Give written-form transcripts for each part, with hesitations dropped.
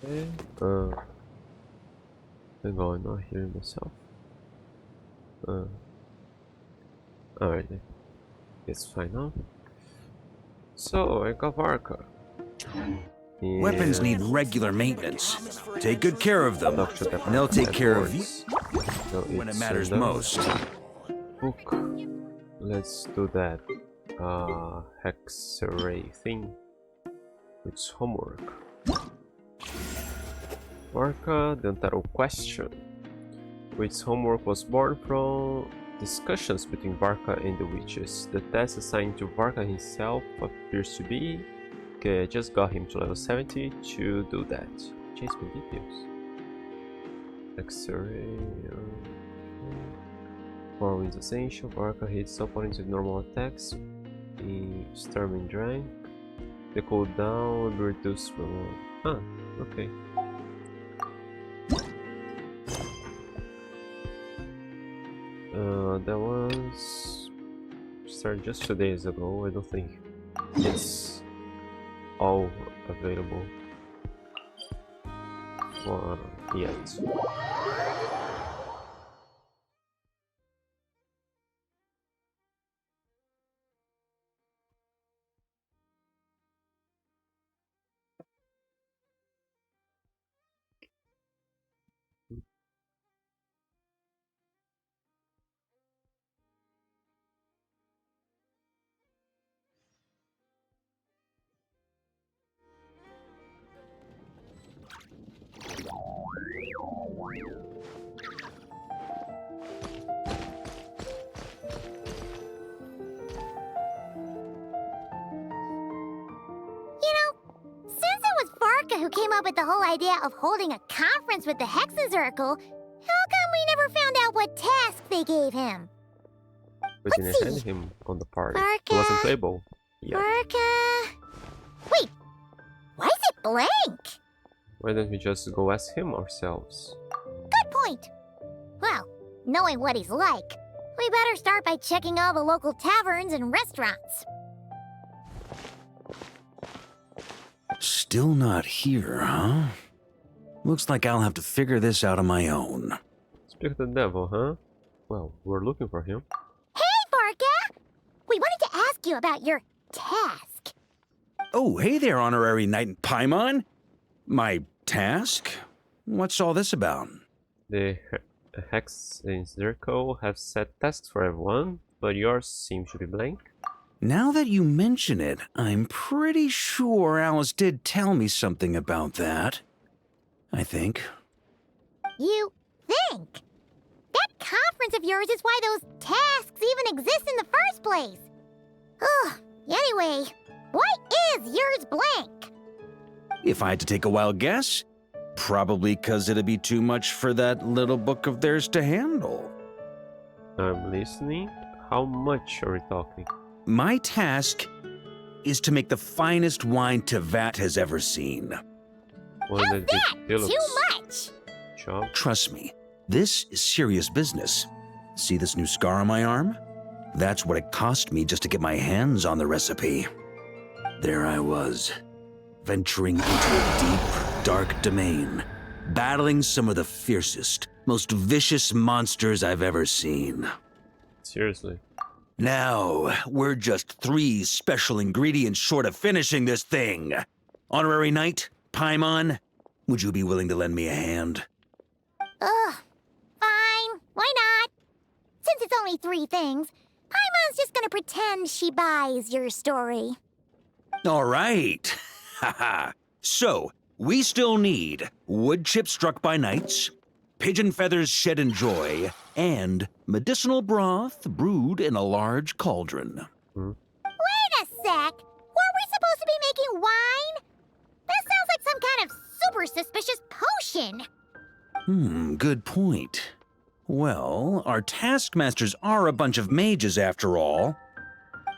Okay. Hang on, not hearing myself. Alright, it's fine now. So I got Varka. Weapons need regular maintenance. Take good care of them, and they'll take care of you when it matters most. Book. Let's do that. Hex array thing. It's homework. Varka, the Untitled question. Which homework was born from discussions between Varka and the witches. The task assigned to Varka himself appears to be... Okay, I just got him to level 70 to do that. Change my details. X-ray... Power is essential. Varka hits opponents with normal attacks in Storm and Drain. The cooldown will be reduced from... Ah, okay. That was started just 2 days ago. I don't think it's all available for yet. Who came up with the whole idea of holding a conference with the Hexacircle, how come we never found out what task they gave him? We didn't send him on the party. Varka, He wasn't playable. Yeah. Varka... Wait, why is it blank? Why don't we just go ask him ourselves? Good point. Well, knowing what he's like, we better start by checking all the local taverns and restaurants. Still not here, huh? Looks like I'll have to figure this out on my own. Speak of the devil, huh? Well, we're looking for him. Hey, Varka! We wanted to ask you about your task. Oh, hey there, Honorary Knight in Paimon. My task? What's all this about? The Hex and Circle have set tasks for everyone, but yours seems to be blank. Now that you mention it, I'm pretty sure Alice did tell me something about that. I think. You think? That conference of yours is why those tasks even exist in the first place. Ugh, anyway, why is yours blank? If I had to take a wild guess, probably because it'd be too much for that little book of theirs to handle. I'm listening. How much are we talking? My task is to make the finest wine Tevat has ever seen. How's that too much? Job? Trust me, this is serious business. See this new scar on my arm? That's what it cost me just to get my hands on the recipe. There I was, venturing into a deep, dark domain, battling some of the fiercest, most vicious monsters I've ever seen. Seriously. Now, we're just 3 special ingredients short of finishing this thing. Honorary Knight, Paimon, would you be willing to lend me a hand? Ugh, fine, why not? Since it's only 3 things, Paimon's just gonna pretend she buys your story. All right. Haha. So, we still need wood chips struck by knights, pigeon feathers shed in joy, and medicinal broth brewed in a large cauldron. Wait a sec! Were we supposed to be making wine? That sounds like some kind of super suspicious potion. Good point. Well, our taskmasters are a bunch of mages after all.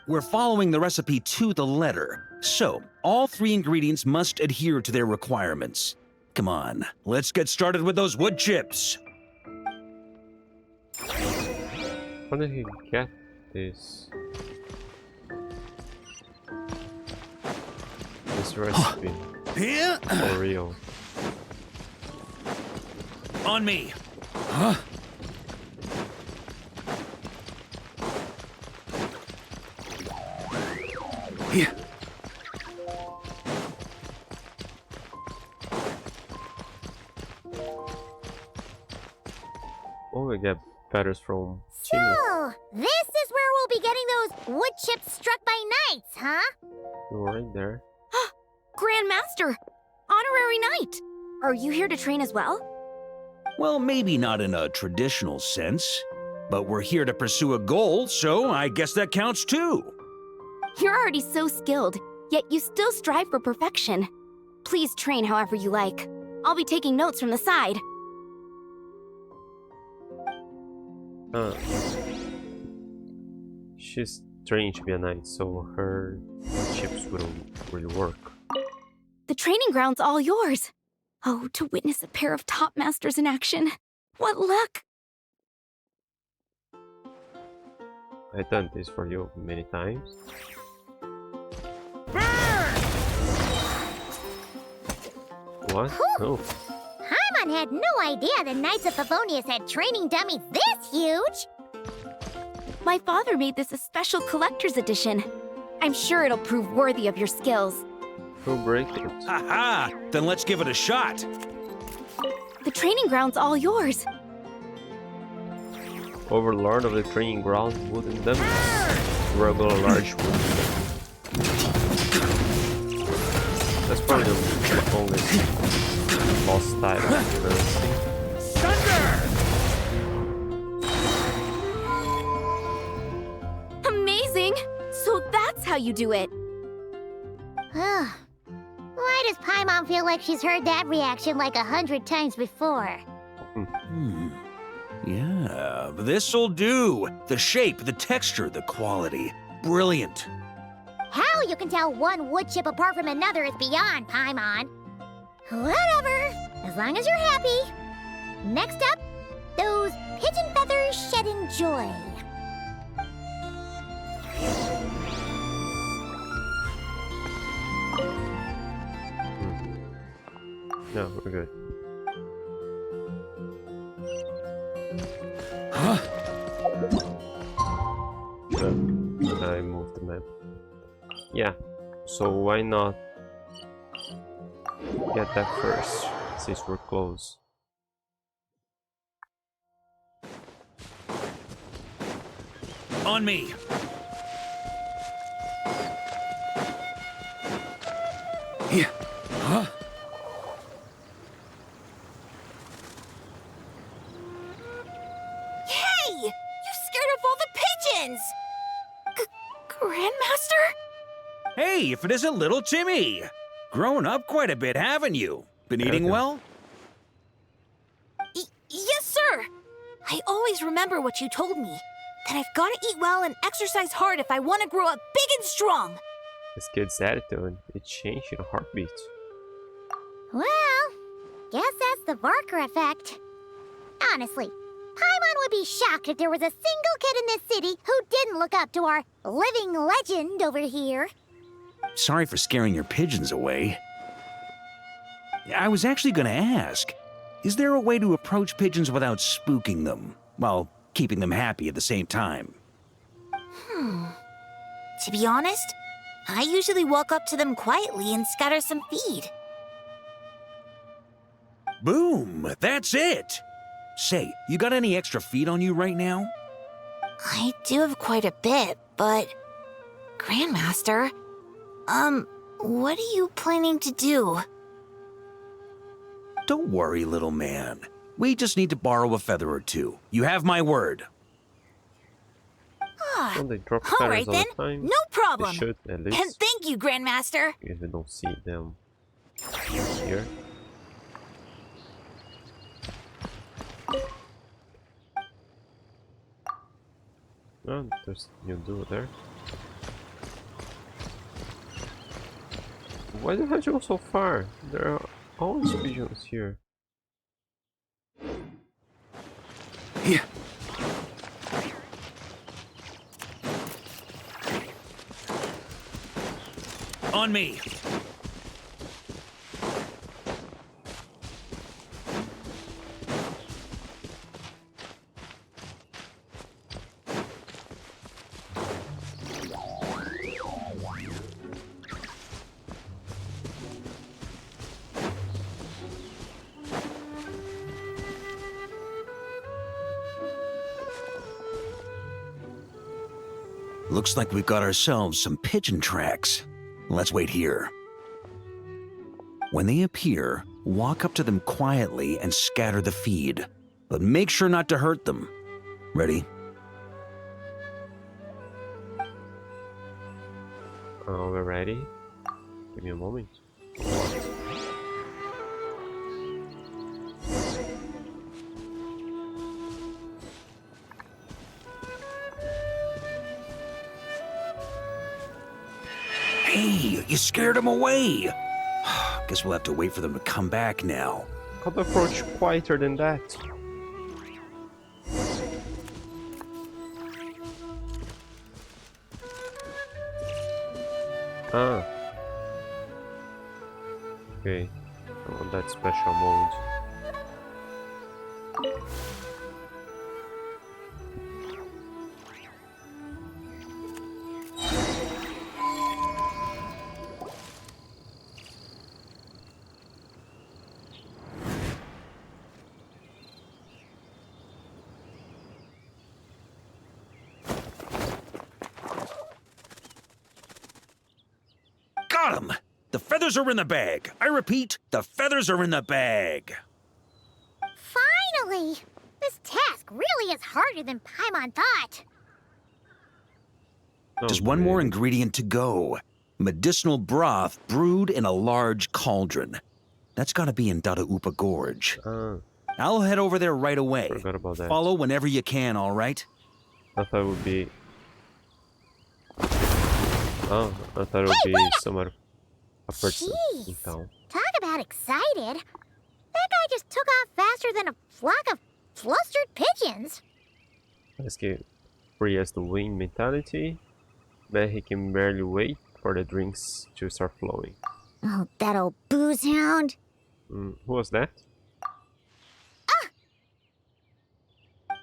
We're following the recipe to the letter, so all 3 ingredients must adhere to their requirements. Come on, let's get started with those wood chips. How did he get this? This recipe. Here? For real. On me! Huh? Yeah. Oh, we get feathers from Timmy. So, this is where we'll be getting those wood chips struck by knights, huh? You're right there. Grandmaster! Honorary Knight! Are you here to train as well? Well, maybe not in a traditional sense, but we're here to pursue a goal, so I guess that counts too. You're already so skilled, yet you still strive for perfection. Please train however you like. I'll be taking notes from the side. She's trained to be a knight, so her chips wouldn't really work. The training ground's all yours. Oh, to witness a pair of top masters in action. What luck! I've done this for you many times. What? No. Paimon had no idea the Knights of Favonius had training dummies this huge! My father made this a special collector's edition. I'm sure it'll prove worthy of your skills. Who break it? Ha! Then let's give it a shot. The training ground's all yours. Overlord of the training ground, wooden dummies. Regular large wood. That's probably the only boss title I've ever seen. Thunder! Amazing! So that's how you do it. Why does Paimon feel like she's heard that reaction like 100 times before? Yeah, this'll do. The shape, the texture, the quality. Brilliant. How you can tell one wood chip apart from another is beyond, Paimon. Whatever, as long as you're happy. Next up, those pigeon feathers shedding joy. No, we're good. Huh? I moved the map. Yeah, so why not get that first, since we're close. On me! Yeah. Huh? Hey! You scared off all the pigeons! Grandmaster? Hey, if it isn't little Timmy! Grown up quite a bit, haven't you? Been eating Okay. well? Yes, sir! I always remember what you told me. That I've got to eat well and exercise hard if I want to grow up big and strong. This kid's attitude, it changed in a heartbeat. Well, guess that's the Varka effect. Honestly, Paimon would be shocked if there was a single kid in this city who didn't look up to our living legend over here. Sorry for scaring your pigeons away. I was actually gonna ask, is there a way to approach pigeons without spooking them, while keeping them happy at the same time? To be honest, I usually walk up to them quietly and scatter some feed. Boom! That's it! Say, you got any extra feed on you right now? I do have quite a bit, but... Grandmaster, what are you planning to do? Don't worry, little man. We just need to borrow a feather or two. You have my word. Don't they drop All feathers right all then, the time? no They problem. should, at And least. thank you, Grandmaster. If we don't see them here. Oh, there's new dude there. Why do you have to go so far? There are always pigeons here. Yeah. On me! Looks like we've got ourselves some pigeon tracks. Let's wait here. When they appear, walk up to them quietly and scatter the feed. But make sure not to hurt them. Ready? We're ready. Give me a moment. Hey, you scared them away. Guess we'll have to wait for them to come back now. I'll approach quieter than that. Ah. Okay. I want that special mode. Got 'em! The feathers are in the bag. I repeat, the feathers are in the bag. Finally! This task really is harder than Paimon thought. Just one more ingredient to go. Medicinal broth brewed in a large cauldron. That's gotta be in Dadaupa Gorge. I'll head over there right away. Forgot about that. Follow whenever you can, all right? I thought it would be... Oh, I thought it would be somewhere a person in Jeez. town. Talk about excited. That guy just took off faster than a flock of flustered pigeons. Let's get free as the wind mentality. Bet he can barely wait for the drinks to start flowing. Oh, that old booze hound. Who was that?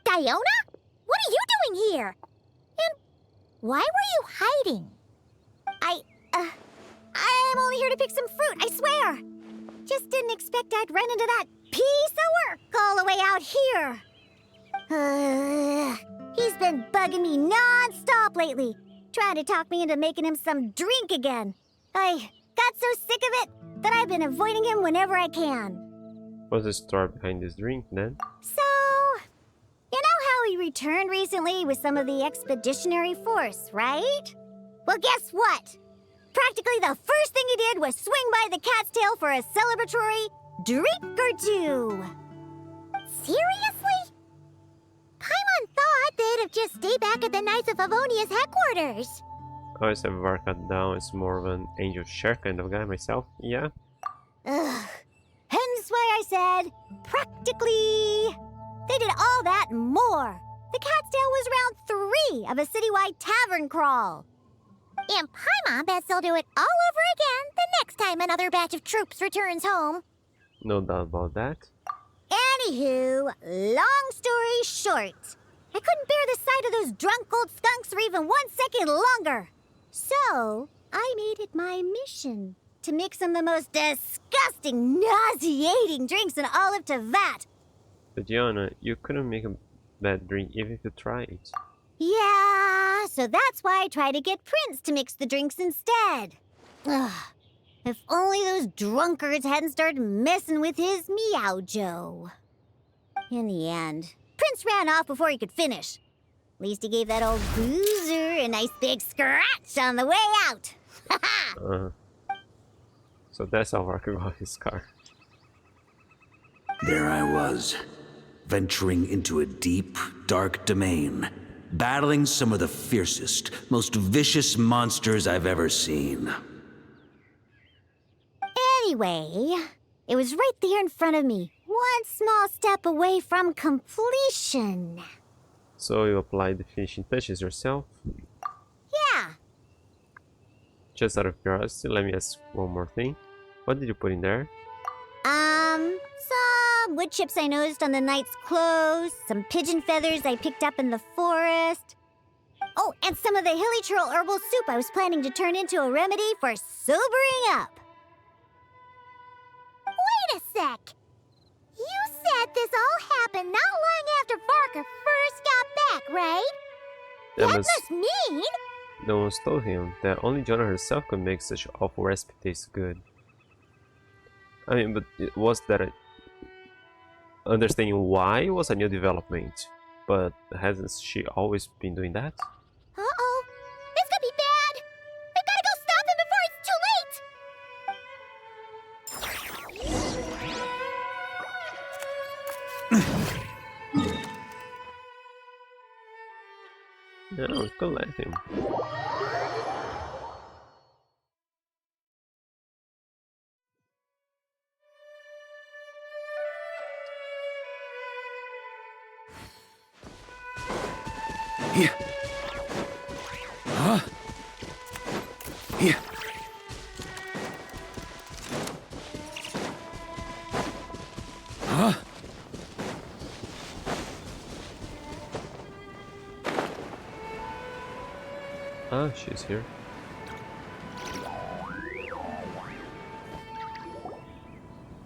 Diona? What are you doing here? And why were you hiding? I'm only here to pick some fruit, I swear. Just didn't expect I'd run into that piece of work all the way out here. He's been bugging me non-stop lately, trying to talk me into making him some drink again. I got so sick of it that I've been avoiding him whenever I can. What's the story behind this drink then? So, you know how he returned recently with some of the expeditionary force, right? Well, guess what? Practically the first thing he did was swing by the cat's tail for a celebratory drink or two. Seriously? Paimon thought they'd have just stayed back at the Knights of Favonia's headquarters. I always have Varka down as more of an angel share kind of guy myself, yeah? Ugh. Hence why I said, practically. They did all that and more. The cat's tail was round 3 of a citywide tavern crawl. And Paimon bets they'll do it all over again the next time another batch of troops returns home. No doubt about that. Anywho, long story short, I couldn't bear the sight of those drunk old skunks for even 1 second longer. So, I made it my mission to mix some of the most disgusting, nauseating drinks in all of Teyvat. But Diana, you couldn't make a bad drink even if you tried. Yeah, so that's why I tried to get Prince to mix the drinks instead. Ugh. If only those drunkards hadn't started messing with his Meow-Jo. In the end, Prince ran off before he could finish. At least he gave that old boozer a nice big scratch on the way out. So that's how Varka got his car. There I was, venturing into a deep, dark domain, battling some of the fiercest, most vicious monsters I've ever seen. Anyway, it was right there in front of me, one small step away from completion. So you applied the finishing touches yourself? Yeah. Just out of curiosity, let me ask one more thing. What did you put in there? Some wood chips I noticed on the knight's clothes, some pigeon feathers I picked up in the forest. Oh, and some of the hilly churl herbal soup I was planning to turn into a remedy for sobering up. Wait a sec. You said this all happened not long after Varka first got back, right? That That must- must mean No one's told him that only Jonah herself could make such awful recipe taste good. I mean, but it was that understanding why was a new development. But hasn't she always been doing that? Uh-oh. This could be bad. We gotta go stop him before it's too late. No, we could let him. Here. Huh? Here. Huh? Ah, she's here.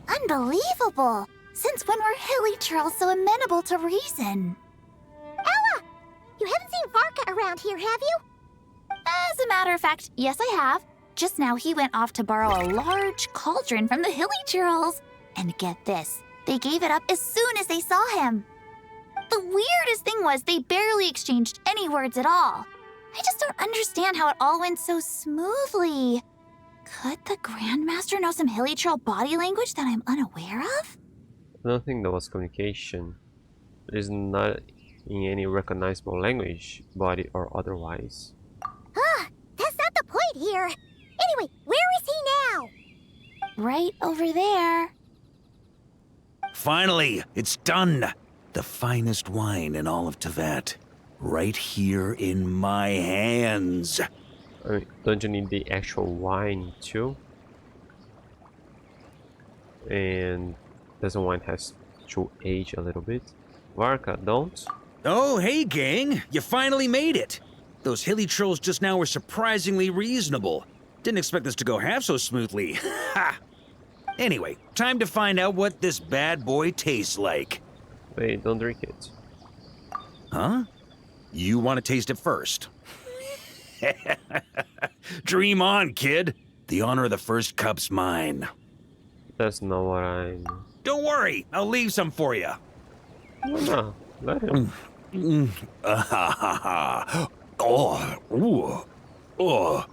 Unbelievable! Since when were hilly trolls so amenable to reason? Ella! You haven't seen Varka around here, have you? As a matter of fact, yes I have. Just now he went off to borrow a large cauldron from the hilly trolls. And get this, they gave it up as soon as they saw him. The weirdest thing was they barely exchanged any words at all. I just don't understand how it all went so smoothly. Could the Grandmaster know some hilly troll body language that I'm unaware of? I don't think there was communication. It is not in any recognizable language, body or otherwise. Ah, that's not the point here. Anyway, where is he now? Right over there. Finally, it's done. The finest wine in all of Teyvat. Right here in my hands. I mean, don't you need the actual wine too? And doesn't wine has to age a little bit? Varka, don't? Oh, hey gang, you finally made it. Those hilly trolls just now were surprisingly reasonable. Didn't expect this to go half so smoothly. Ha! Anyway, time to find out what this bad boy tastes like. Wait, don't drink it. Huh? You want to taste it first? Dream on, kid. The honor of the first cup's mine. That's not what I'm... Don't worry, I'll leave some for you. No, let him. Oh, ooh, oh.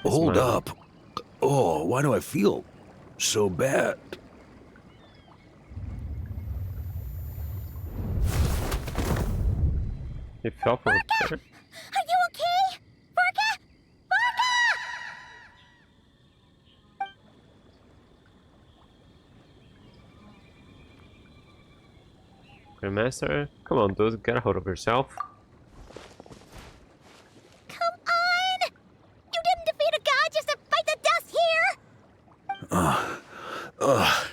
Hold mine. up. Oh, why do I feel so bad? He fell from a chair. Are you okay? Varka? Grandmaster, come on dude, get a hold of yourself. Come on! You didn't defeat a god just to fight the dust here!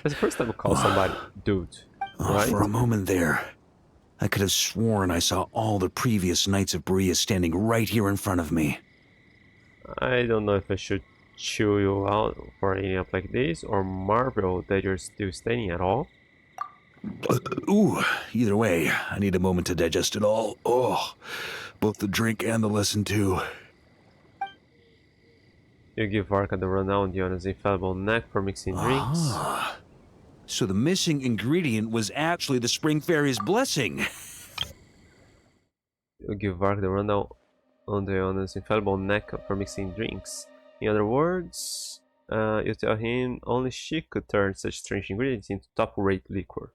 That's the first time I call somebody dude, right? For a moment there, I could have sworn I saw all the previous Knights of Borea standing right here in front of me. I don't know if I should chew you out for ending up like this, or marvel that you're still standing at all. Ooh, either way, I need a moment to digest it all. Oh, both the drink and the lesson too. You give Varka the rundown on Diona's infallible knack for mixing drinks. Ah, so the missing ingredient was actually the Spring Fairy's blessing. You give Varka the rundown on Diona's infallible knack for mixing drinks. In other words, you tell him only she could turn such strange ingredients into top-rate liquor.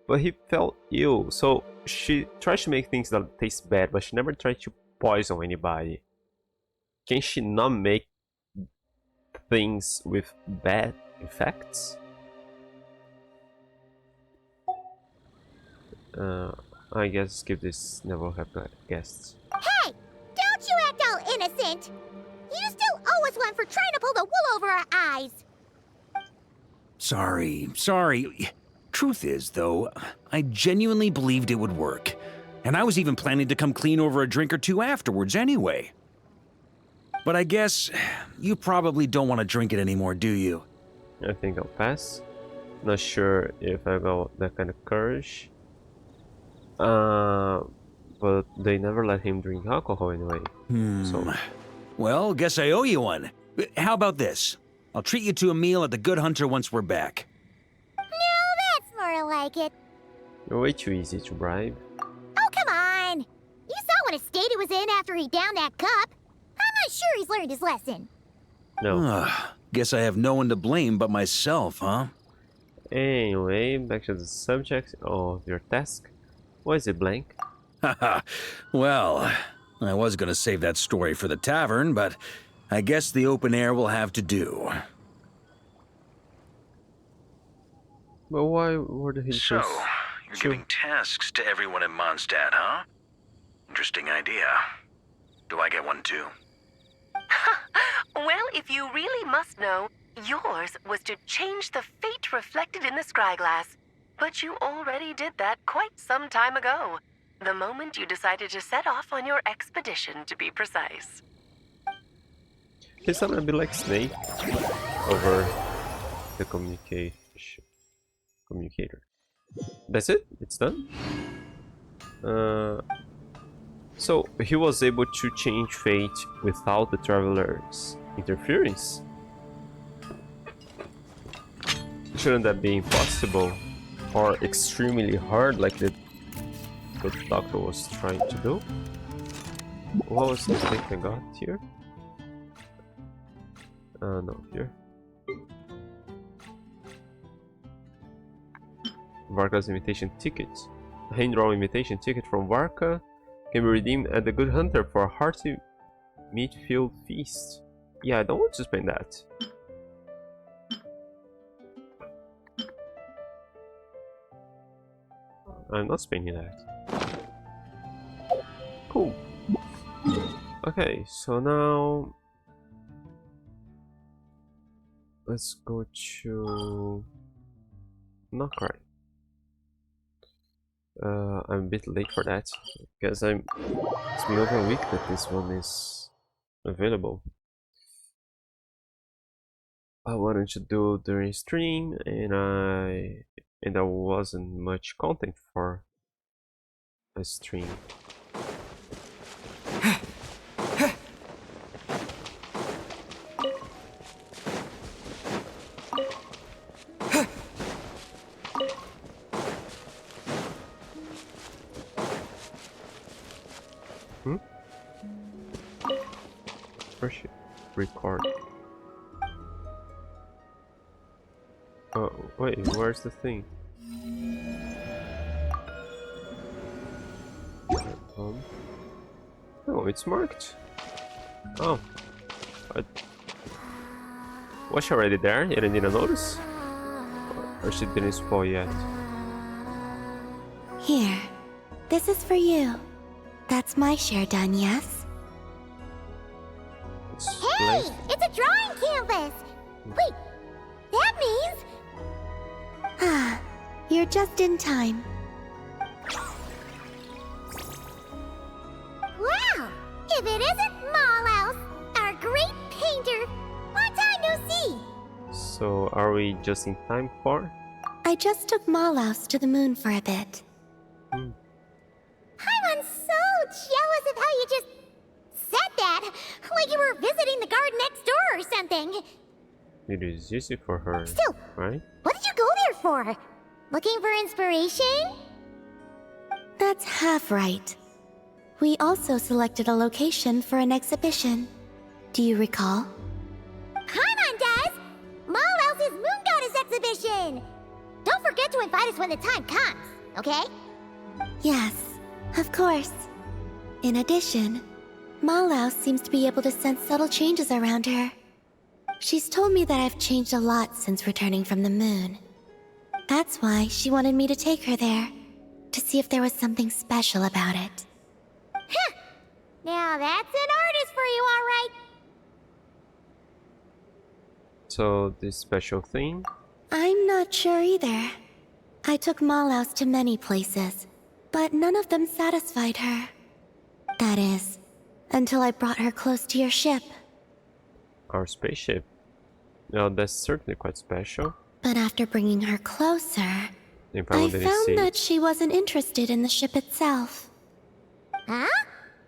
But he felt ill, so she tries to make things that taste bad, but she never tried to poison anybody. Can she not make things with bad effects? I guess skip this, never have guests. Hey! Don't you act all innocent! You still owe us one for trying to pull the wool over our eyes! Sorry. Truth is, though, I genuinely believed it would work. And I was even planning to come clean over a drink or two afterwards anyway. But I guess you probably don't want to drink it anymore, do you? I think I'll pass. Not sure if I got that kind of courage. But they never let him drink alcohol anyway. So, Well, guess I owe you one. How about this? I'll treat you to a meal at the Good Hunter once we're back. No, that's more like it. you're way too easy to bribe. Oh, come on! You saw what a state he was in after he downed that cup. I'm not sure he's learned his lesson. No. Guess I have no one to blame but myself, huh? Anyway, back to the subject of your task. Why is it blank? Haha. Well, I was gonna save that story for the tavern, but I guess the open air will have to do. But why were the So, you're giving tasks to everyone in Mondstadt, huh? Interesting idea. Do I get one too? Well, if you really must know, yours was to change the fate reflected in the scryglass. But you already did that quite some time ago. The moment you decided to set off on your expedition, to be precise. He's gonna be like Snake over the communicator. That's it? It's done? So he was able to change fate without the traveler's interference? Shouldn't that be impossible? Or extremely hard like the doctor was trying to do? What was the thing I got here? No, here. Varka's invitation ticket. A hand-drawn invitation ticket from Varka can be redeemed at the Good Hunter for a hearty meat-filled feast. Yeah, I don't want to spend that. I'm not spending that. Cool. Okay, so now let's go to nod-krai. I'm a bit late for that because it's been over a week that this one is available. I wanted to do during stream, and there wasn't much content for a stream. First record. Oh wait, where's the thing? Oh, it's marked. Oh, was she already there? You didn't notice, or she didn't spoil yet? Here, this is for you. That's my share done, yes? Hey, it's a drawing canvas! Wait, that means... Ah, you're just in time. Wow! If it isn't Malaus, our great painter! Long time no see! So, are we just in time for? I just took Malaus to the moon for a bit. I'm so jealous of how you just said that, like you were visiting the garden next door or something. It is easy for her, Still, right? what did you go there for? Looking for inspiration? That's half right. We also selected a location for an exhibition. Do you recall? Paimon does! Malaus' Moon Goddess exhibition! Don't forget to invite us when the time comes, okay? Yes, of course. In addition, Malaus seems to be able to sense subtle changes around her. She's told me that I've changed a lot since returning from the moon. That's why she wanted me to take her there, to see if there was something special about it. Huh! Now that's an artist for you, alright! So, this special thing? I'm not sure either. I took Malaus to many places, but none of them satisfied her. That is, until I brought her close to your ship. Our spaceship. Now, that's certainly quite special. But after bringing her closer, I I found that she wasn't interested in the ship itself. Huh?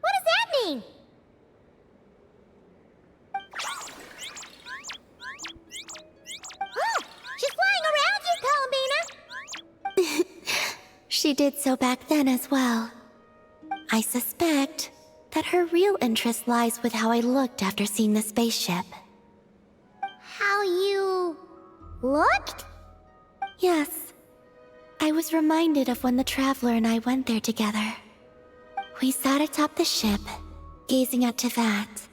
What does that mean? Oh, she's flying around you, Columbina! She did so back then as well. I suspect that her real interest lies with how I looked after seeing the spaceship. How you... looked? Yes. I was reminded of when the Traveler and I went there together. We sat atop the ship, gazing at Tivat.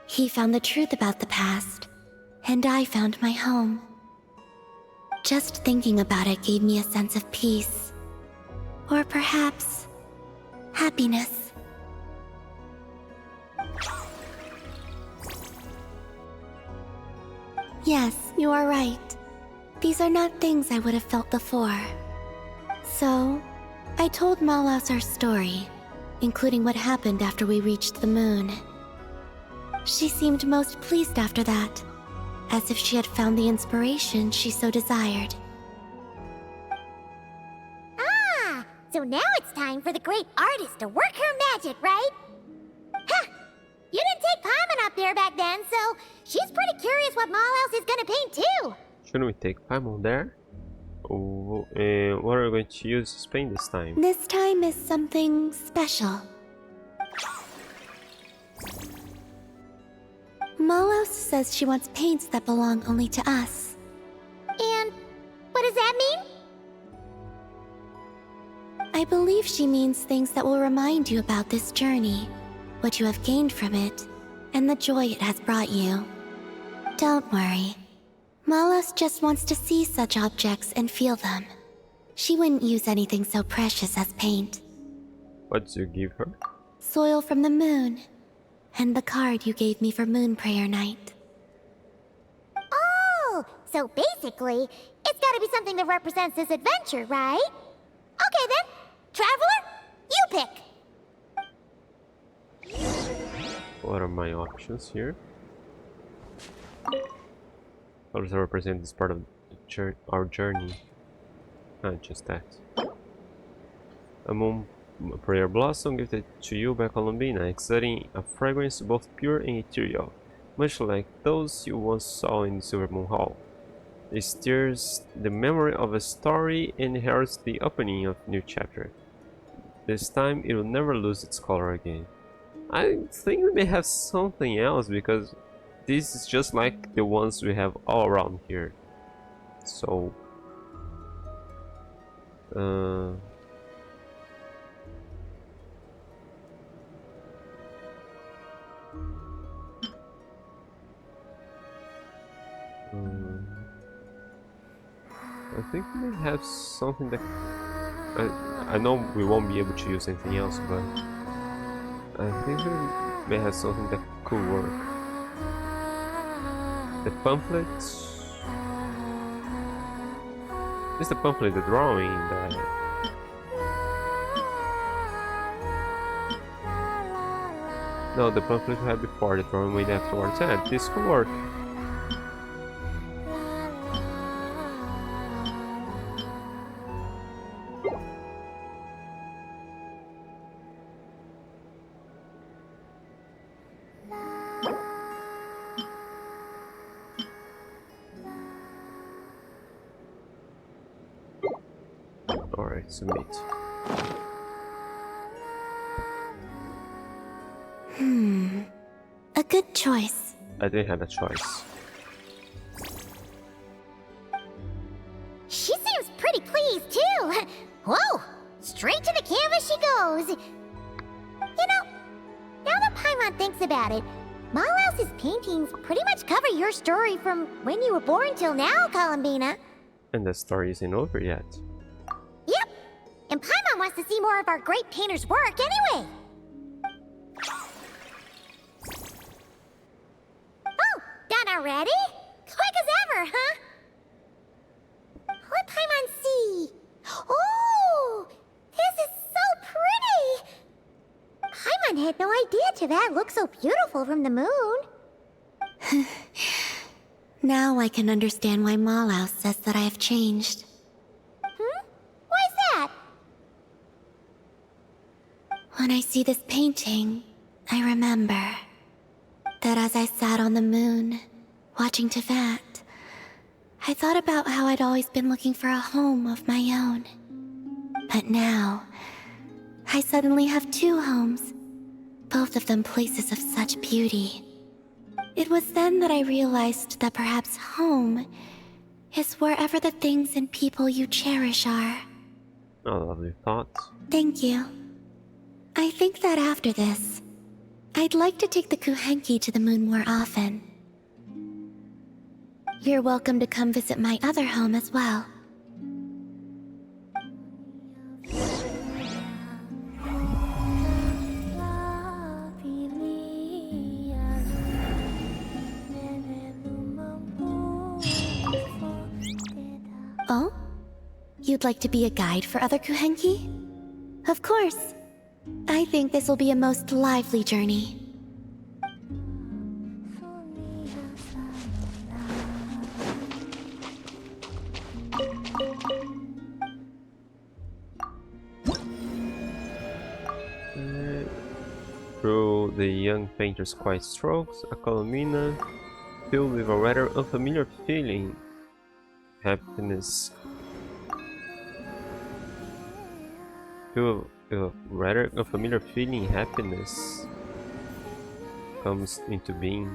He found the truth about the past, and I found my home. Just thinking about it gave me a sense of peace. Or perhaps... happiness. Yes, you are right. These are not things I would have felt before. So, I told Malaus our story, including what happened after we reached the moon. She seemed most pleased after that, as if she had found the inspiration she so desired. Ah, so now it's time for the great artist to work her magic, right? Huh! You didn't take Paimon up there back then, so she's pretty curious what Malaus is gonna paint too. Shouldn't we take Paimon there? Oh, and what are we going to use to paint this time? This time is something special. Malaus says she wants paints that belong only to us. And what does that mean? I believe she means things that will remind you about this journey, what you have gained from it, and the joy it has brought you. Don't worry. Malaus just wants to see such objects and feel them. She wouldn't use anything so precious as paint. What did you give her? Soil from the moon, and the card you gave me for Moon Prayer Night. Oh, so basically, it's gotta be something that represents this adventure, right? Okay then, Traveler, you pick! What are my options here? How does it represent this part of our journey? Not just that. A moon prayer blossom gifted to you by Columbina, exuding a fragrance both pure and ethereal, much like those you once saw in the Silver Moon Hall. It stirs the memory of a story and heralds the opening of a new chapter. This time it will never lose its color again. I think we may have something else because this is just like the ones we have all around here. So I think we may have something that I know we won't be able to use anything else, but I think we may have something that could work. The pamphlet. Is the pamphlet the drawing that? No, the pamphlet we had before, the drawing we had afterwards. Yeah, this could work. Alright, submit. A good choice. I didn't have a choice. She seems pretty pleased too. Whoa, straight to the canvas she goes. You know, now that Paimon thinks about it, Malaus's paintings pretty much cover your story from when you were born till now, Columbina. And the story isn't over yet. Yep, and Paimon wants to see more of our great painter's work anyway. Oh, done already? Quick as ever, huh? Let Paimon see. Oh, this is so pretty. Paimon had no idea Tivat looked so beautiful from the moon. Now I can understand why Malaus says that I have changed. Why's that? When When I see this painting, I remember that as I sat on the moon, watching Tevat, I thought about how I'd always been looking for a home of my own. But now, I suddenly have two homes, both of them places of such beauty. It was then that I realized that perhaps home is wherever the things and people you cherish are. Oh, lovely thought. Thank you. I think that after this, I'd like to take the Kuhenki to the moon more often. You're welcome to come visit my other home as well. Oh? You'd like to be a guide for other Kuhenki? Of course. I think this will be a most lively journey. Through the young painter's quiet strokes, a columina filled with a rather unfamiliar feeling. Happiness. Filled with a rather unfamiliar feeling, happiness comes into being.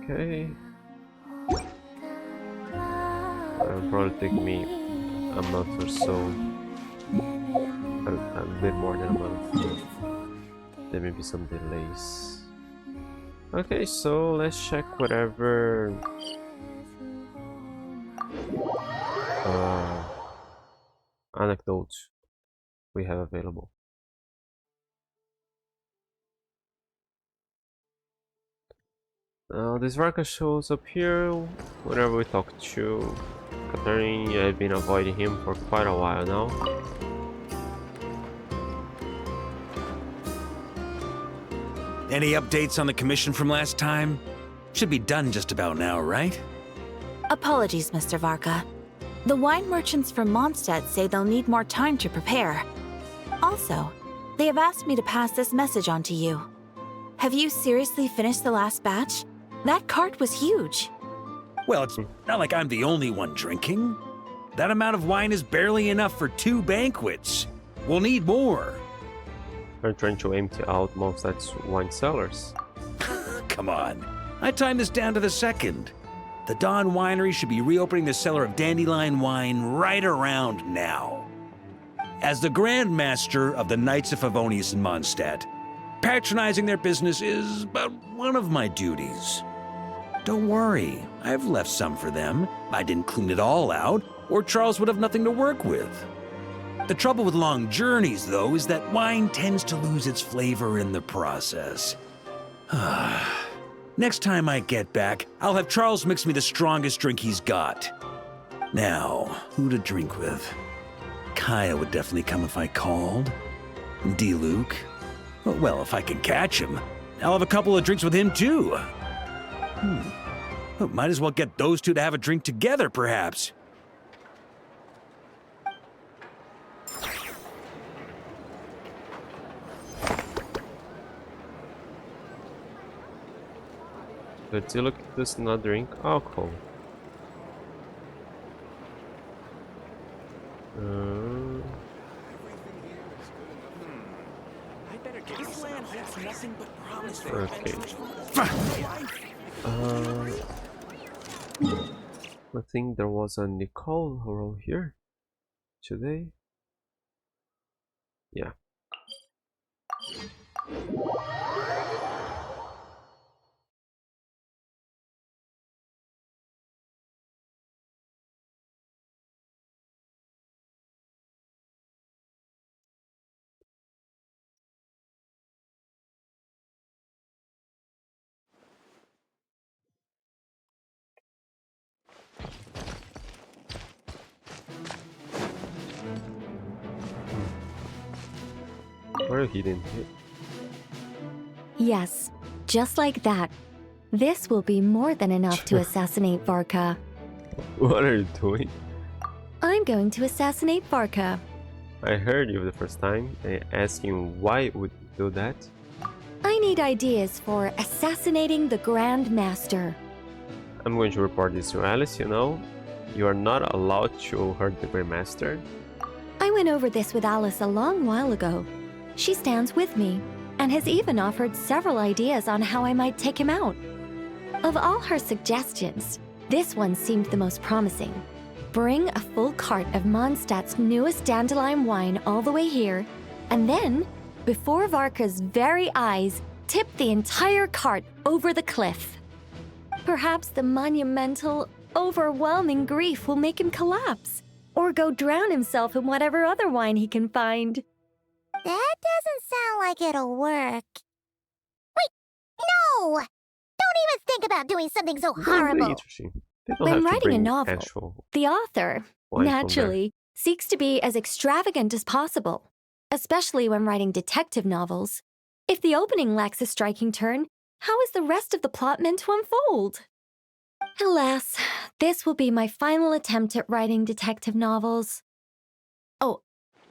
Okay. It'll probably take me a month or so. A bit more than a month. There may be some delays. Okay, so let's check whatever anecdote we have available. This Varka shows up here whenever we talk to Catherine. I've been avoiding him for quite a while now. Any updates on the commission from last time? Should be done just about now, right? Apologies, Mr. Varka. The wine merchants from Mondstadt say they'll need more time to prepare. Also, they have asked me to pass this message on to you. Have you seriously finished the last batch? That cart was huge. Well, it's not like I'm the only one drinking. That amount of wine is barely enough for 2 banquets. We'll need more. Are trying to empty out Mondstadt's wine cellars. Come on. I timed this down to the second. The Dawn Winery should be reopening the cellar of dandelion wine right around now. As the Grand Master of the Knights of Favonius in Mondstadt, patronizing their business is but one of my duties. Don't worry, I've left some for them. I didn't clean it all out, or Charles would have nothing to work with. The trouble with long journeys, though, is that wine tends to lose its flavor in the process. Next time I get back, I'll have Charles mix me the strongest drink he's got. Now, who to drink with? Kaya would definitely come if I called. D-Luke? Well, if I can catch him, I'll have a couple of drinks with him, too. Well, might as well get those two to have a drink together, perhaps. But D-Luke does not drink alcohol. Okay. I think there was a Nicole around here today. Yeah. Where he didn't hit. Yes, just like that. This will be more than enough to assassinate Varka. What are you doing? I'm going to assassinate Varka. I heard you the first time, asking why would you do that? I need ideas for assassinating the Grand Master. I'm going to report this to Alice, you know. You are not allowed to hurt the Great Master. I went over this with Alice a long while ago. She stands with me, and has even offered several ideas on how I might take him out. Of all her suggestions, this one seemed the most promising. Bring a full cart of Mondstadt's newest dandelion wine all the way here, and then, before Varka's very eyes, tip the entire cart over the cliff. Perhaps the monumental, overwhelming grief will make him collapse, or go drown himself in whatever other wine he can find. That doesn't sound like it'll work. Wait, no! Don't even think about doing something so That would be horrible. interesting. They don't When have to writing a bring novel, actual the author, wine from there. naturally, seeks to be as extravagant as possible, especially when writing detective novels. If the opening lacks a striking turn, how is the rest of the plot meant to unfold? Alas, this will be my final attempt at writing detective novels. Oh,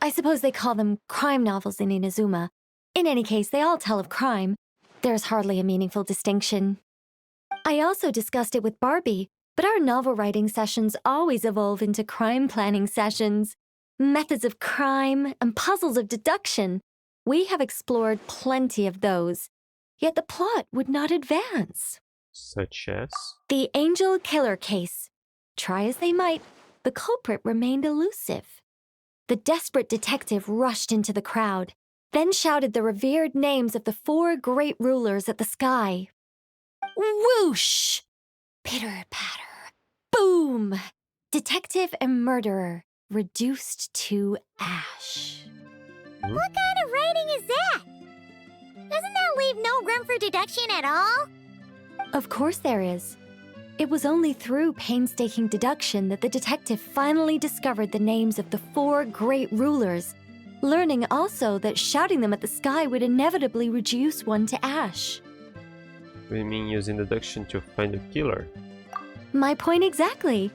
I suppose they call them crime novels in Inazuma. In any case, they all tell of crime. There's hardly a meaningful distinction. I also discussed it with Barbie, but our novel writing sessions always evolve into crime planning sessions. Methods of crime and puzzles of deduction. We have explored plenty of those, yet the plot would not advance. Such as? The Angel Killer case. Try as they might, the culprit remained elusive. The desperate detective rushed into the crowd, then shouted the revered names of the 4 great rulers at the sky. Whoosh! Pitter-patter. Boom! Detective and murderer reduced to ash. What kind of writing is that? Doesn't that leave no room for deduction at all? Of course there is. It was only through painstaking deduction that the detective finally discovered the names of the 4 great rulers, learning also that shouting them at the sky would inevitably reduce one to ash. We mean using deduction to find the killer. My point exactly.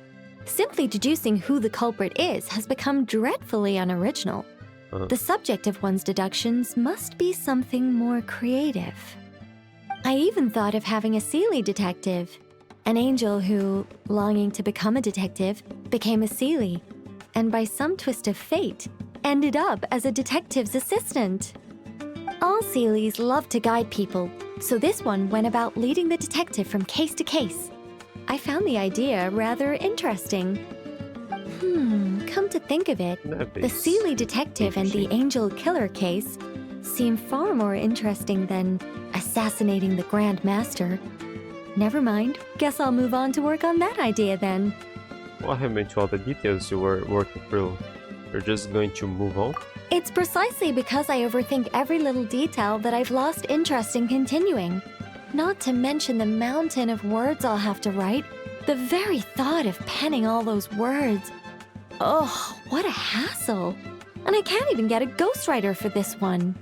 Simply deducing who the culprit is has become dreadfully unoriginal. The subject of one's deductions must be something more creative. I even thought of having a Seelie detective, an angel who, longing to become a detective, became a Seelie, and by some twist of fate, ended up as a detective's assistant. All Seelies love to guide people, so this one went about leading the detective from case to case. I found the idea rather interesting. Come to think of it, the Seelie detective and the Angel Killer case seem far more interesting than assassinating the Grand Master. Never mind, guess I'll move on to work on that idea then. What happened to all the details you were working through? You're just going to move on? It's precisely because I overthink every little detail that I've lost interest in continuing. Not to mention the mountain of words I'll have to write. The very thought of penning all those words. Oh, what a hassle. And I can't even get a ghostwriter for this one.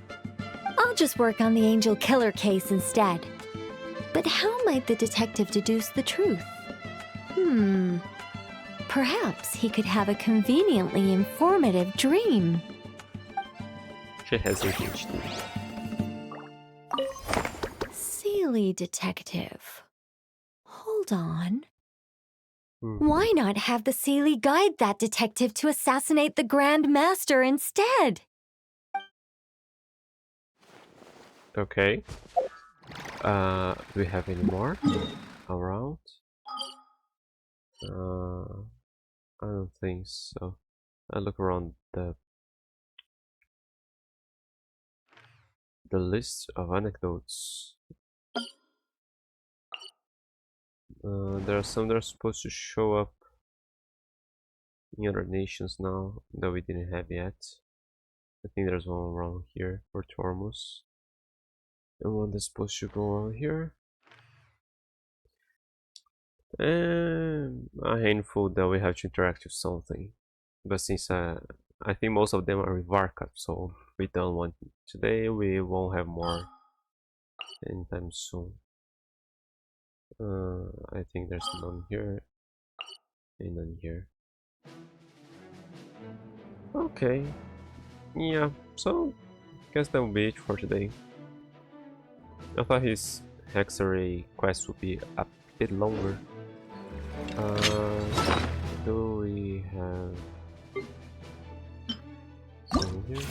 I'll just work on the Angel Killer case instead. But how might the detective deduce the truth? Perhaps he could have a conveniently informative dream. She has a PhD. Seelie detective. Hold on. Why not have the Seelie guide that detective to assassinate the Grand Master instead? Okay. Do we have any more around? I don't think so. I look around the list of anecdotes. There are some that are supposed to show up in other nations now that we didn't have yet. I think there's one around here for Tormus. And one that's supposed to go on here. And a handful that we have to interact with something. But since I think most of them are with Varka, so if we don't want today, we won't have more anytime soon. I think there's none here and none here. Okay. Yeah, so guess that will be it for today. I thought his Hexarray quest would be a bit longer. Do we have something here?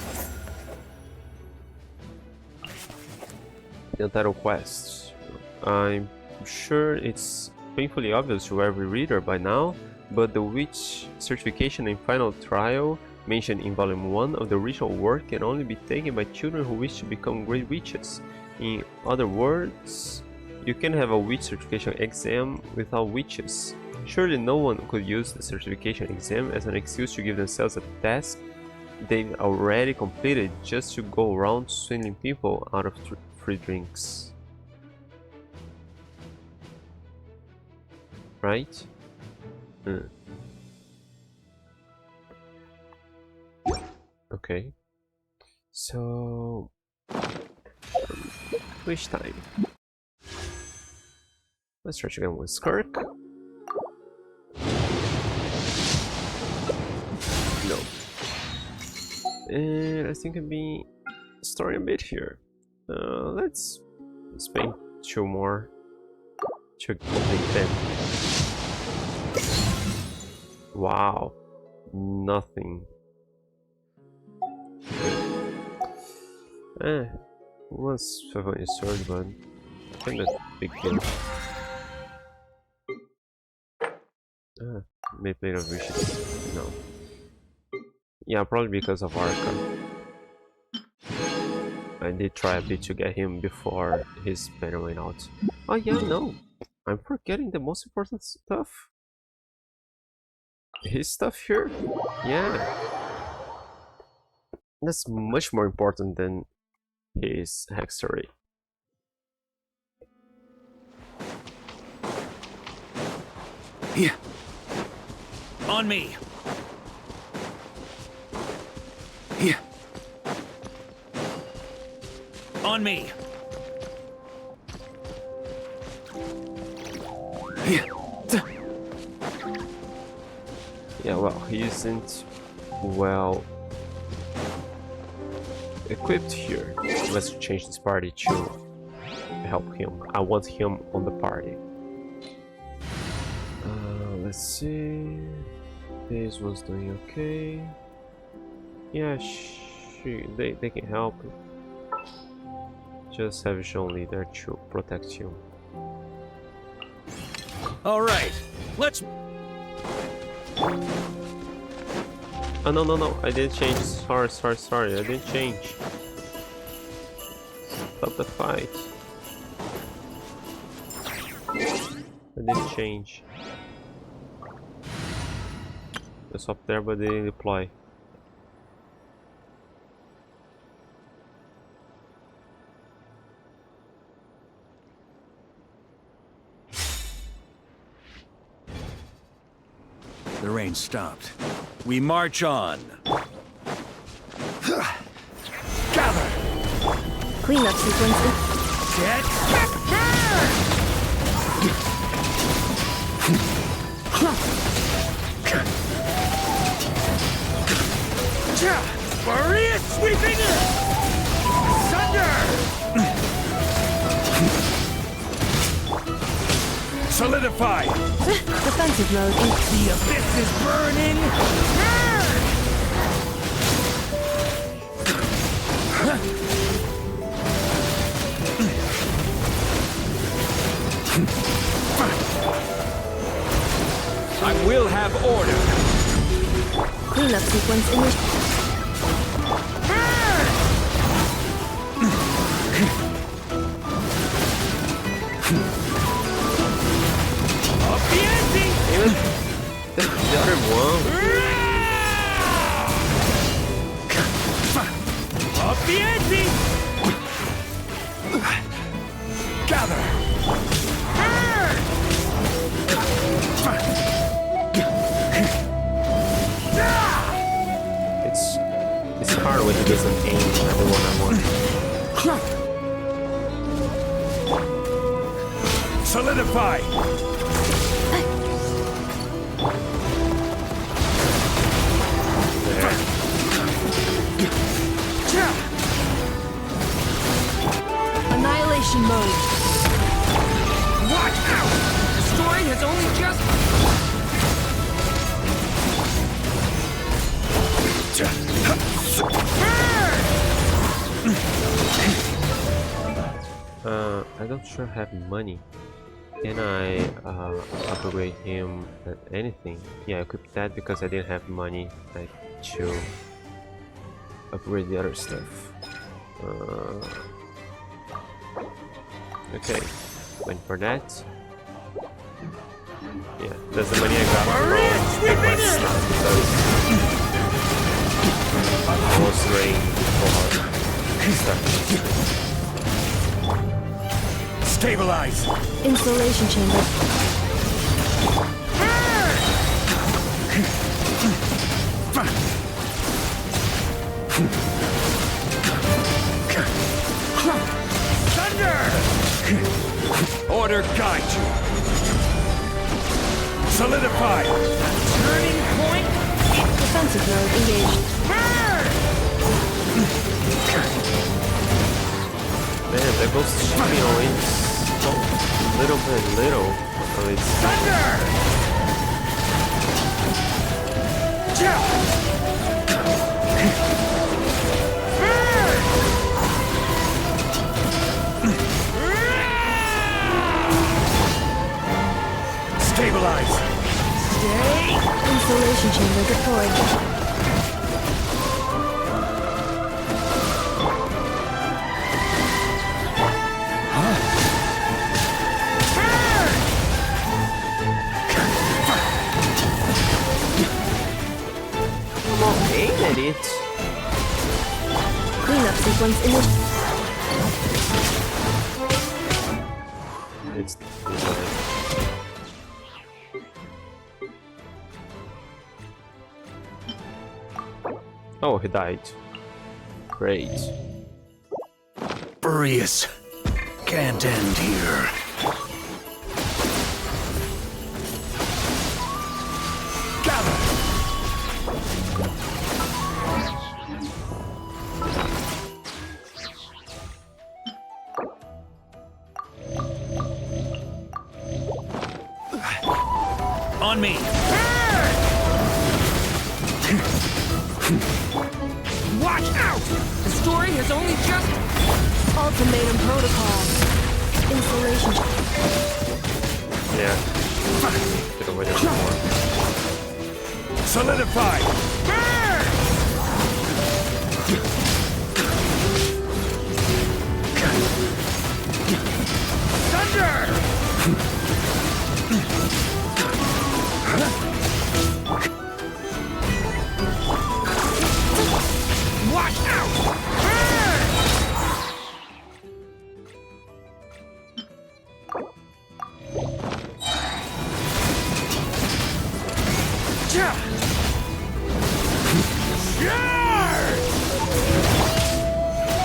The Untitled quest. I'm sure it's painfully obvious to every reader by now, but the witch certification and final trial mentioned in volume 1 of the original work can only be taken by children who wish to become great witches. In other words, you can have a witch certification exam without witches. Surely no one could use the certification exam as an excuse to give themselves a task they've already completed just to go around swindling people out of free drinks. Right? Okay. So... which time? Let's try again with Skirk. No. And I think I'll be storing a bit here. Let's spend 2 more to complete them. Wow. Nothing. Was 5 on his sword, but I think that's a big deal. May play of wishes. No. Yeah, probably because of Varka. I did try a bit to get him before his banner went out. Oh yeah, no. I'm forgetting the most important stuff. His stuff here? Yeah. That's much more important than his Hexarray. Yeah. On me. Yeah. On me. Yeah. Yeah, well, he isn't well equipped here. Let's change this party to help him. I want him on the party. Let's see. This was doing okay. Yeah, they can help. Just have Sean leader to protect you. All right, let's. Oh no! I didn't change. Sorry. I didn't change. Stop the fight. I didn't change. It's up there, but they didn't deploy. The rain stopped. We march on. Gather! Cleanup sequence. Get Borea sweeping in! Thunder! Solidify! Defensive mode. The abyss is burning! I will have order! Cleanup sequence initiated. The other one. Up the ante! Gather! It's hard when he doesn't aim at the one I want. Solidify! Installation mode. Watch out! The story has only just... I don't sure have money. Can I upgrade him at anything? Yeah, equip that because I didn't have money like to upgrade the other stuff. Okay, went for that. Yeah, that's the money I got from the quest because I was drained for stuff. Stabilize! Installation chamber. Thunder! Order guide you. Solidify! Turning point! Defensive mode engaged. Man, that goes shooting on little by little. So it's Thunder! Stabilize! Stay! Installation chamber deployed. aim at it. Cleanup sequence initiated. It's oh, he died. Great. Boreas. Can't end here. Gather! On me! Watch out! The story has only just... Ultimatum protocol. Installation. Yeah. Could have waited more. Solidify! Thunder! Watch out!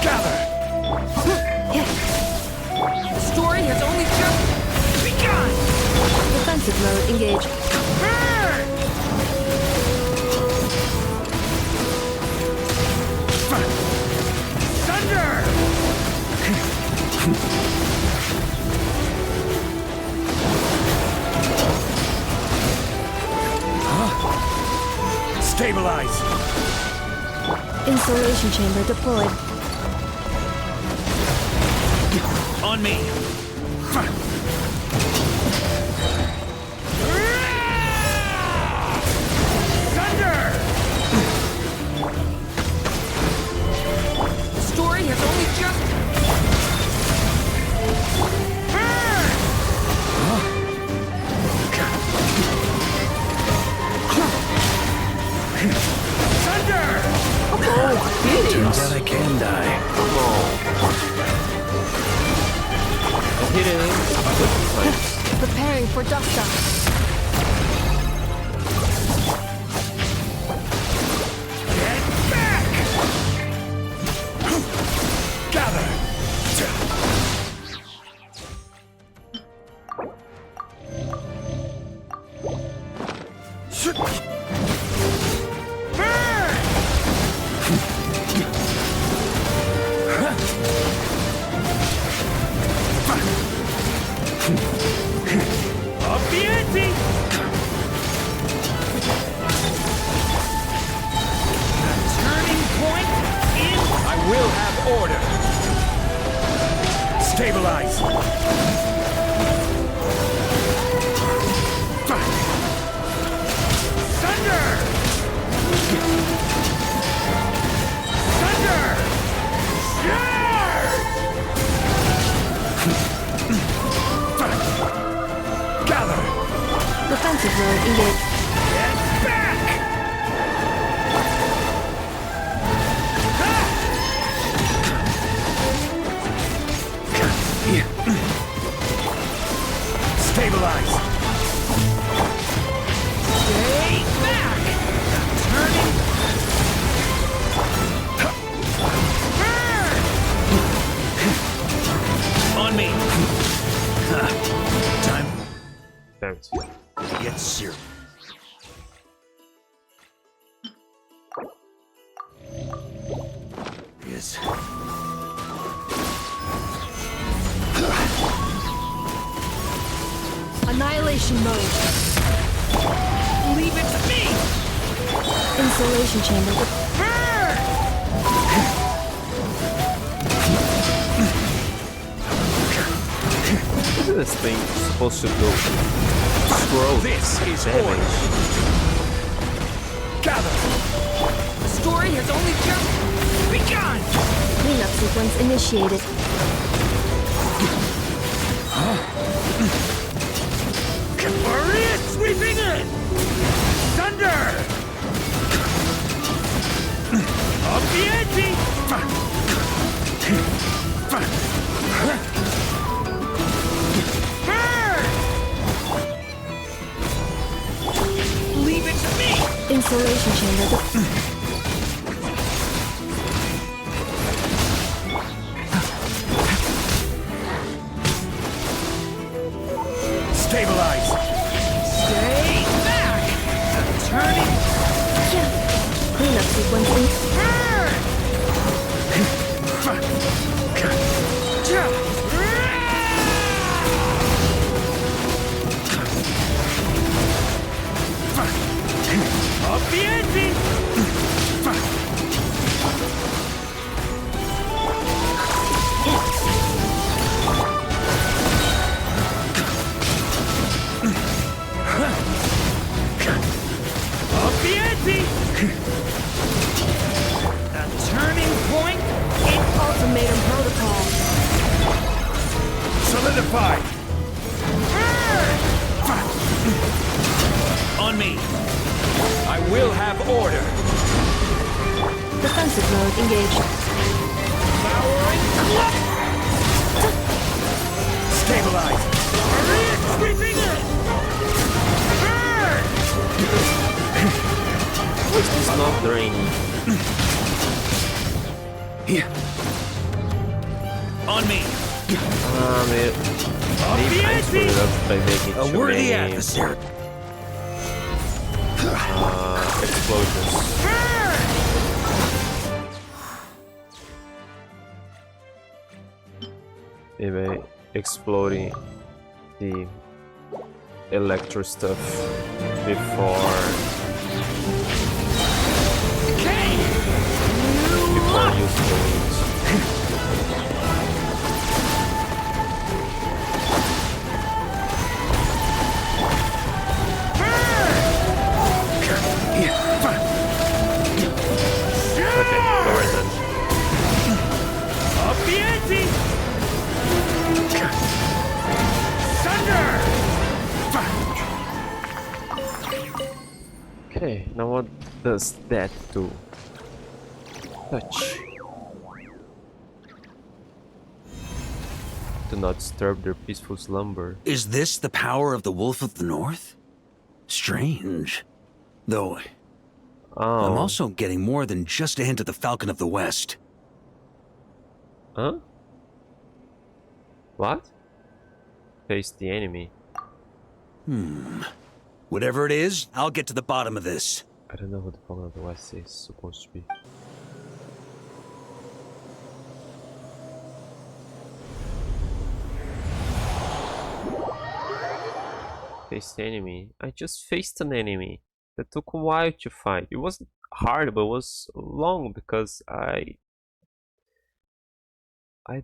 Gather! The story has only just begun! Defensive mode engaged. Thunder! Stabilize! Installation chamber deployed. On me! Thunder! The story has only just... Thunder! Turns out I can die. I hit him. Preparing for dust up. Get back! Gather! Up the ante! The turning point in... I will have order. Stabilize. Thunder! Thunder! Charge! Gather! Defensive mode engaged. Get back! Stabilize! Stay back! Turning! On me! Time Thanks. to get serious. Yes. Annihilation mode. Leave it to me! Insulation chamber. Isn't this thing supposed to go scroll This is damage? order. Gather! The story has only just begun! Cleanup sequence initiated. Borea sweeping in! Thunder! Up the ante! Leave it to me! Insulation chamber. Stabilize! Stay back! Turning! Cleanup sequence Up the ante! Up the ante! The turning point in ultimatum protocol. solidified! On me! I will have order! Defensive mode engaged. Powering club! Stabilize! Borea sweeping in! Burn! It's not draining. On me! Maybe I screwed it up by making A too worthy many adversary. explosions. Maybe exploding the electro stuff before using the wings. Okay, go ahead then. Up the ante! Thunder! Okay, now what does that do? Touch. Do not disturb their peaceful slumber. Is this the power of the Wolf of the North? Strange. Though, I'm Oh. also getting more than just a hint of the Falcon of the West. Huh? What? Face the enemy. Whatever it is, I'll get to the bottom of this. I don't know what the Falcon of the West is supposed to be. faced enemy. I just faced an enemy that took a while to fight. It wasn't hard, but it was long because I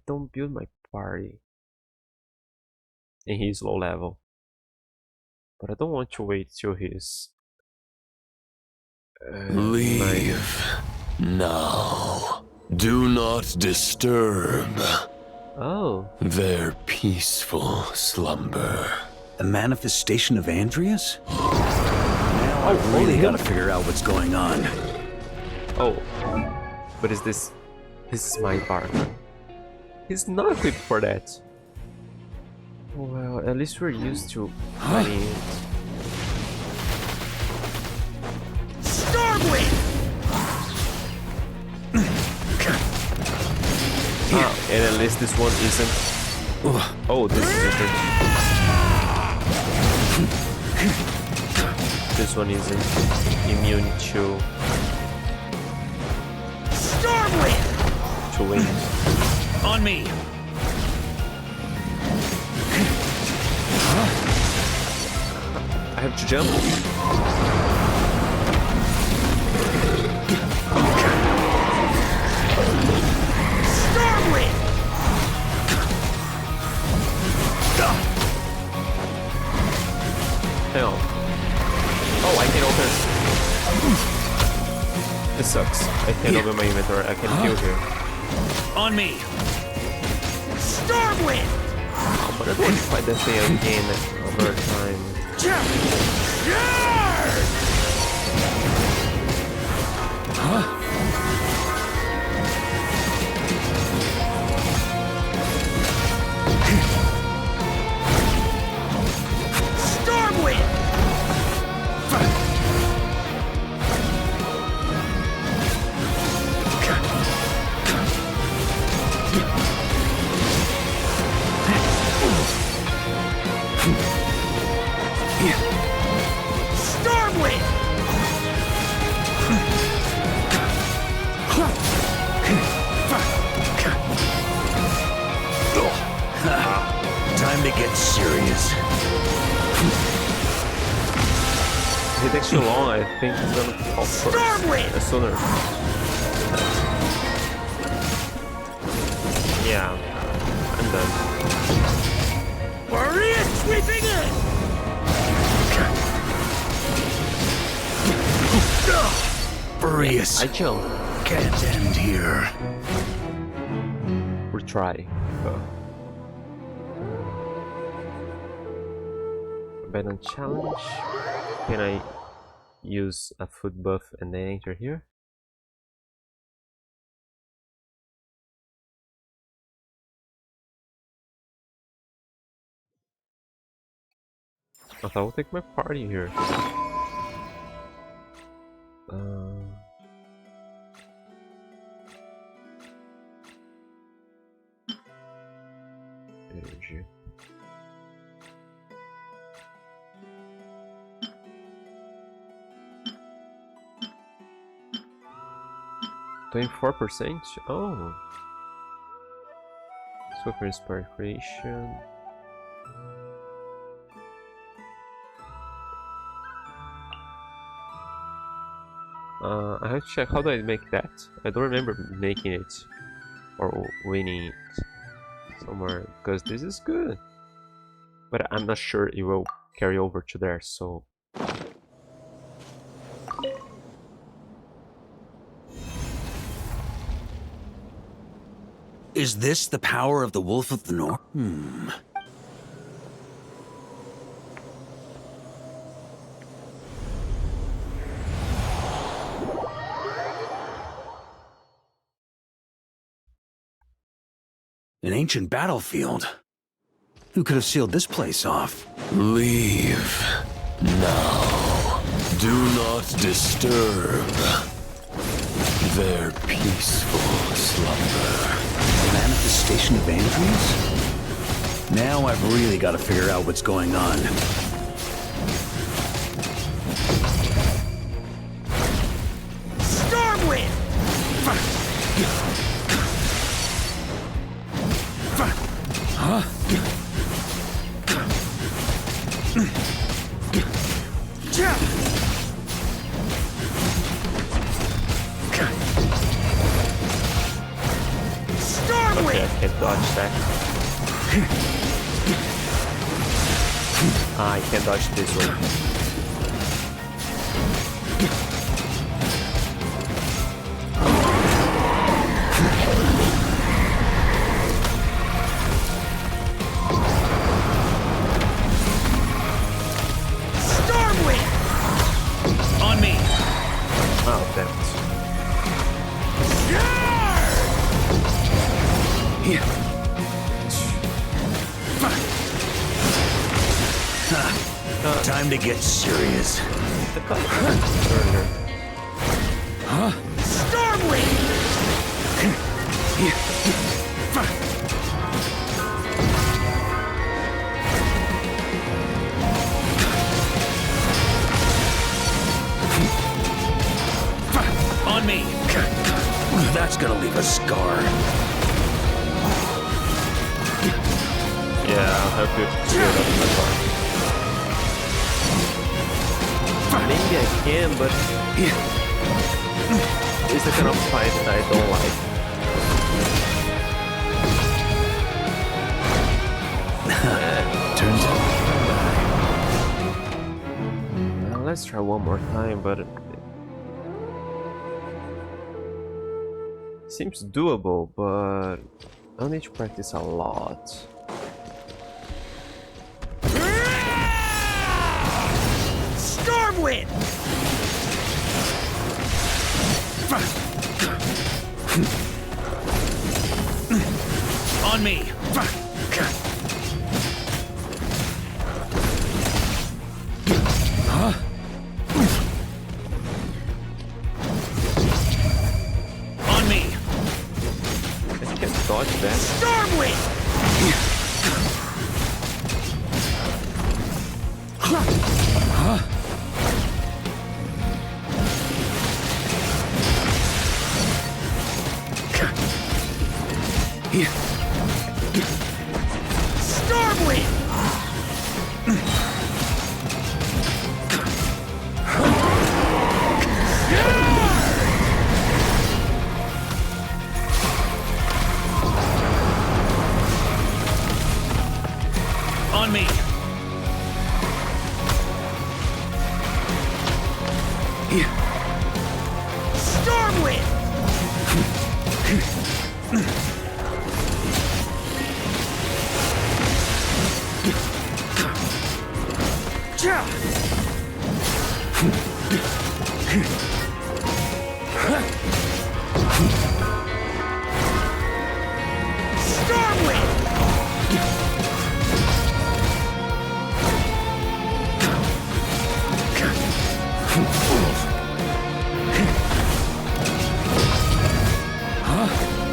don't build my party. And he's low level. But I don't want to wait till he's... Leave now. Do not disturb Oh. their peaceful slumber. A manifestation of Andreas? Now I've really got to figure out what's going on. Oh. But is this... This is my Varka. He's not equipped for that. Well, at least we're used to fighting it. Stormwind! Ah, and at least this one isn't. Oh, this is different. This one isn't immune to Stormwind! wind. On me! I have to jump. Stormwind! Hang on. Oh, I can open. This sucks. I can't open my inventory. I can kill here. On me! Stormwind! Oh, but I don't want to fight that thing again over time. Stormwind! Stormwind! Time to get serious. If it takes too long, I think he's gonna fall first. Stormwind! Sooner. Yeah, I'm done. Borea sweeping in! Boreas I jump. can't end here. Retry. Abandon challenge. Can I use a foot buff and then enter here? I thought I would take my party here. Energy. %. Oh. Super inspired creation. I have to check, how do I make that? I don't remember making it or winning it somewhere, because this is good. But I'm not sure it will carry over to there, so... Is this the power of the Wolf of the North? An ancient battlefield. Who could have sealed this place off? Leave now. Do not disturb their peaceful slumber. A manifestation of Andreas? Now I've really got to figure out what's going on. Stormwind! Okay, I can't dodge that. I can dodge this one. On me! Oh, damn it. Time to get serious. The earlier. Stormwind! On me! That's gonna leave a scar. Yeah, I'll help you clear up my car. Maybe I can, but it's the kind of fight that I don't like. Turns out. Well, let's try one more time, but it seems doable, but I'll need to practice a lot. Stormwind! On me! Huh? On me! I can't dodge that. Stormwind! Huh? Stormwind! On me! Stormwind!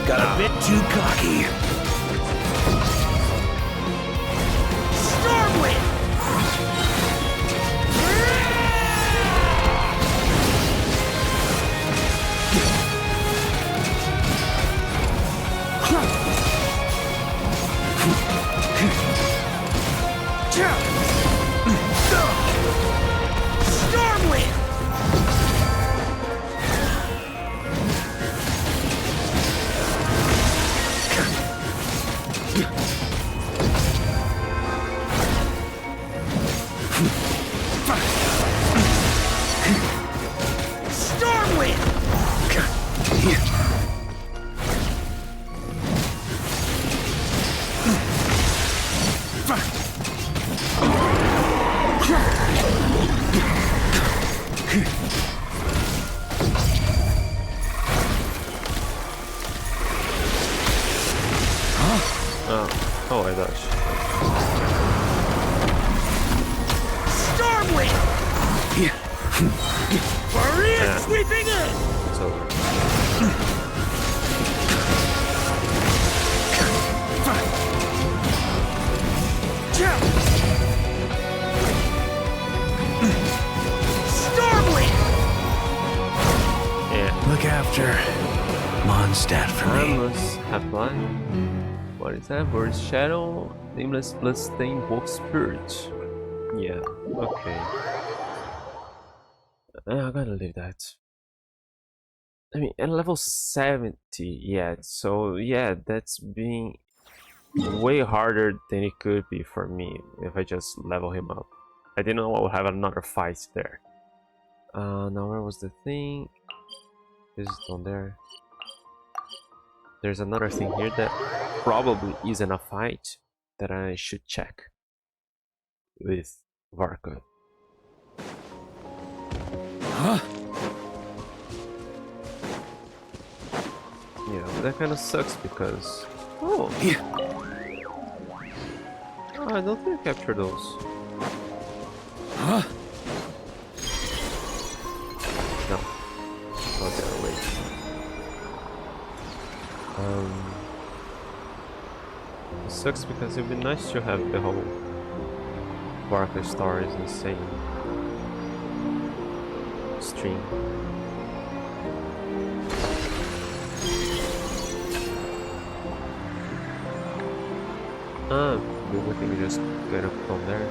Got a bit too cocky. Stormwind! Stormwind! Oh my gosh. Stormwind! Borea sweeping in! It's over. Stormwind! Yeah. Look after Mondstadt for me. Harmless, apply. What is that? Word Shadow, Nameless Bloodstained Wolf Spirit. Yeah, okay. I'm gonna leave that. I mean, at level 70 yet, so yeah, that's being way harder than it could be for me if I just level him up. I didn't know I would have another fight there. Now where was the thing? This is down there. There's another thing here that probably isn't a fight that I should check with Varka. Huh? Yeah, that kind of sucks because... Oh! Oh, I don't think I captured those. Huh? No. Okay, wait. It sucks because it'd be nice to have the whole Varka stories in the same stream. Maybe we can just get up from there.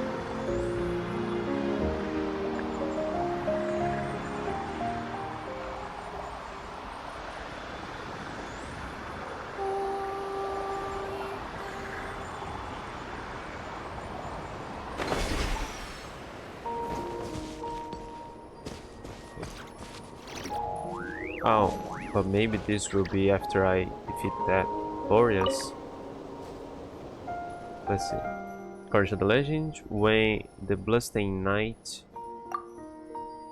Oh, but maybe this will be after I defeat that Boreas. Let's see. According to the legend, when the Bloodstained Knight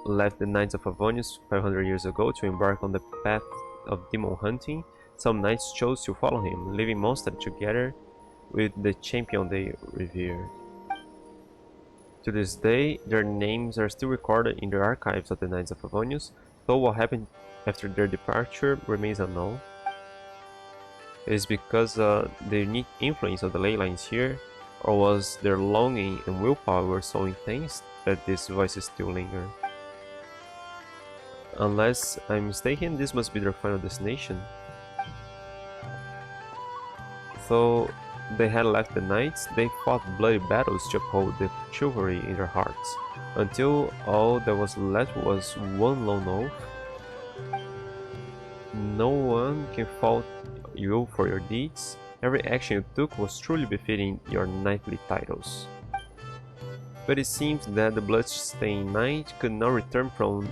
left the Knights of Avonius 500 years ago to embark on the path of demon hunting, some knights chose to follow him, leaving Mondstadt together with the champion they revered. To this day, their names are still recorded in the archives of the Knights of Avonius, though what happened after their departure remains unknown. It is because the unique influence of the ley lines here, or was their longing and willpower so intense that these voices still linger? Unless I'm mistaken, this must be their final destination. Though they had left the knights, they fought bloody battles to uphold the chivalry in their hearts, until all that was left was one lone wolf. No one can fault you for your deeds. Every action you took was truly befitting your knightly titles. But it seems that the Bloodstained Knight could not return from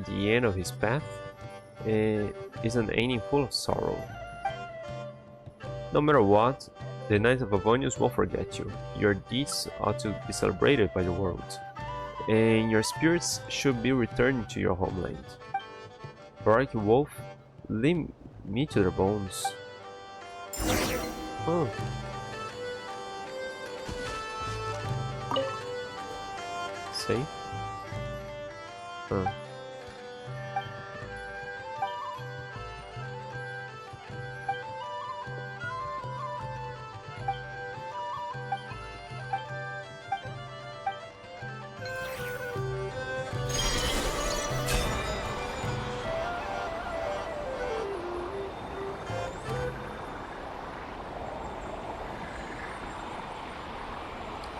the end of his path, and is an ending full of sorrow. No matter what, the Knights of Avonius won't forget you. Your deeds ought to be celebrated by the world, and your spirits should be returned to your homeland. Bright Wolf, lead me to their bones. Oh. Safe? Huh.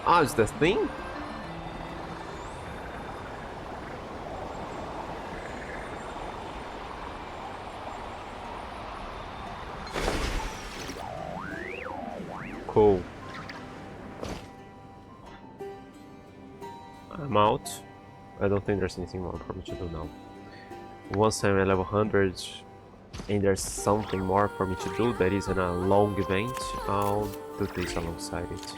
Ah, it's the thing? Cool. I'm out. I don't think there's anything more for me to do now. Once I'm at level 100 and there's something more for me to do that isn't a long event, I'll do this alongside it.